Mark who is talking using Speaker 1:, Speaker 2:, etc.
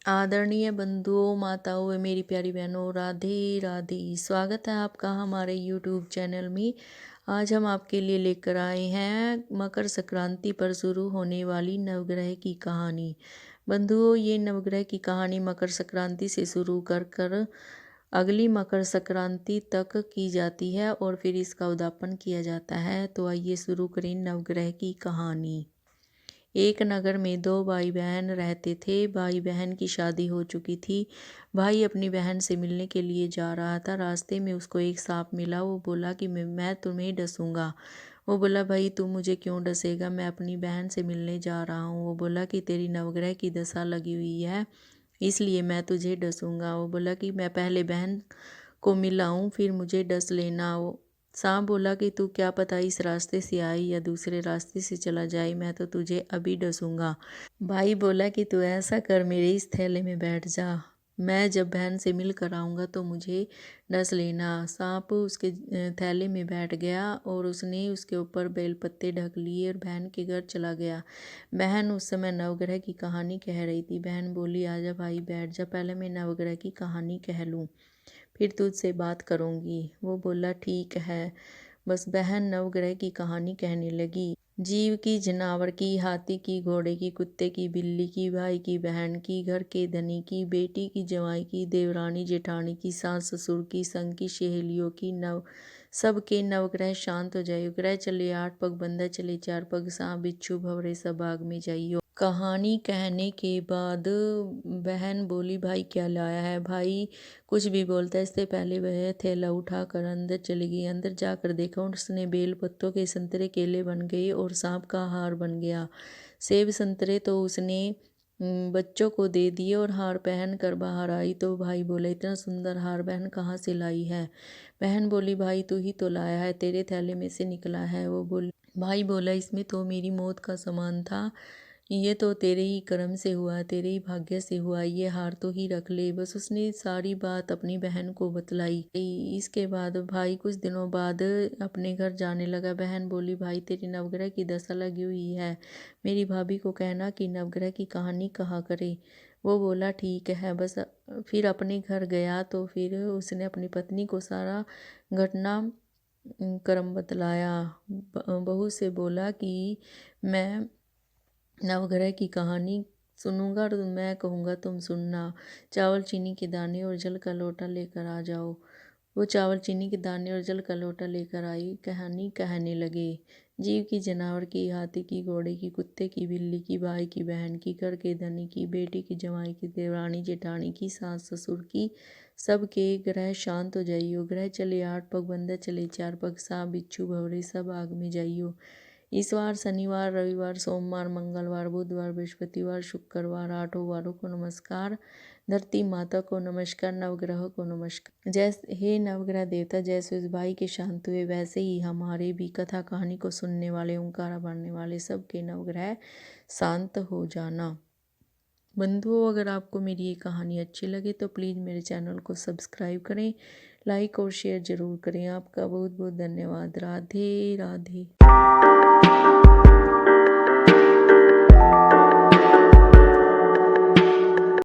Speaker 1: आदरणीय बंधुओं, माताओं व मेरी प्यारी बहनों, राधे राधे। स्वागत है आपका हमारे यूट्यूब चैनल में। आज हम आपके लिए लेकर आए हैं मकर संक्रांति पर शुरू होने वाली नवग्रह की कहानी। बंधुओं, ये नवग्रह की कहानी मकर संक्रांति से शुरू कर अगली मकर संक्रांति तक की जाती है और फिर इसका उद्यापन किया जाता है। तो आइए शुरू करें नवग्रह की कहानी। एक नगर में दो भाई बहन रहते थे। भाई बहन की शादी हो चुकी थी। भाई अपनी बहन से मिलने के लिए जा रहा था। रास्ते में उसको एक सांप मिला। वो बोला कि मैं तुम्हें डसूंगा। वो बोला, भाई तू मुझे क्यों डसेगा, मैं अपनी बहन से मिलने जा रहा हूँ। वो बोला कि तेरी नवग्रह की दशा लगी हुई है, इसलिए मैं तुझे डसूंगा। वो बोला कि मैं पहले बहन को मिलाऊं फिर मुझे डस लेना। वो सांप बोला कि तू क्या पता इस रास्ते से आई या दूसरे रास्ते से चला जाए, मैं तो तुझे अभी डसूंगा। भाई बोला कि तू ऐसा कर, मेरे इस थैले में बैठ जा, मैं जब बहन से मिल कर आऊँगा तो मुझे डस लेना। सांप उसके थैले में बैठ गया और उसने उसके ऊपर बेलपत्ते ढक लिए और बहन के घर चला गया। बहन उस समय नवग्रह की कहानी कह रही थी। बहन बोली, आजा भाई बैठ जा, पहले मैं नवग्रह की कहानी कह लूँ, फिर तुझसे बात करूँगी। वो बोला, ठीक है। बस बहन नवग्रह की कहानी कहने लगी। जीव की, जनावर की, हाथी की, घोड़े की, कुत्ते की, बिल्ली की, भाई की, बहन की, घर के धनी की, बेटी की, जवाई की, देवरानी जेठानी की, सास ससुर की, संग की सहेलियों की, सबके नवग्रह शांत हो जाइयो। ग्रह चले 8 पग, बंदा चले 4 पग, सांप बिच्छू भंवरे सब आग में जाइयो। कहानी कहने के बाद बहन बोली, भाई क्या लाया है। भाई कुछ भी बोलता है इससे पहले वह थैला उठाकर अंदर चली गई। अंदर जाकर देखा उसने बेल पत्तों के संतरे केले बन गए और सांप का हार बन गया। सेब संतरे तो उसने बच्चों को दे दिए और हार पहन कर बाहर आई तो भाई बोले, इतना सुंदर हार बहन कहाँ से लाई है। बहन बोली, भाई तू ही तो लाया है, तेरे थैले में से निकला है। वो बोली, भाई बोला, इसमें तो मेरी मौत का सामान था, ये तो तेरे ही कर्म से हुआ, तेरे ही भाग्य से हुआ, ये हार तो ही रख ले। बस उसने सारी बात अपनी बहन को बतलाई। इसके बाद भाई कुछ दिनों बाद अपने घर जाने लगा। बहन बोली, भाई तेरी नवग्रह की दशा लगी हुई है, मेरी भाभी को कहना कि नवग्रह की कहानी कहा करे। वो बोला, ठीक है। बस फिर अपने घर गया तो फिर उसने अपनी पत्नी को सारा घटना कर्म बतलाया। बहू से बोला कि मैं नवग्रह की कहानी सुनूंगा और मैं कहूँगा तुम सुनना। चावल चीनी के दाने और जल का लोटा लेकर आ जाओ। वो चावल चीनी के दाने और जल का लोटा लेकर आई। कहानी कहने लगे। जीव की, जनावर की, हाथी की, घोड़े की, कुत्ते की, बिल्ली की, भाई की, बहन की, घर के धनी की, बेटी की, जवाई की, देवरानी जेठानी की, सास ससुर की, सबके ग्रह शांत हो जाइयो। ग्रह चले 8 पग, बंदर चले 4 पग, सांप बिच्छू भंवरे सब आग में जाइयो। इस शनिवार, रविवार, सोमवार, मंगलवार, बुधवार, बृहस्पतिवार, शुक्रवार, 8 वारों को नमस्कार। धरती माता को नमस्कार, नवग्रह को नमस्कार। जैसे हे नवग्रह देवता, जैसे उस भाई के शांत हुए वैसे ही हमारे भी कथा कहानी को सुनने वाले, ओंकारा भरने वाले सबके नवग्रह शांत हो जाना। बंधुओं, अगर आपको मेरी ये कहानी अच्छी लगे तो प्लीज़ मेरे चैनल को सब्सक्राइब करें, लाइक और शेयर ज़रूर करें। आपका बहुत बहुत धन्यवाद। राधे राधे।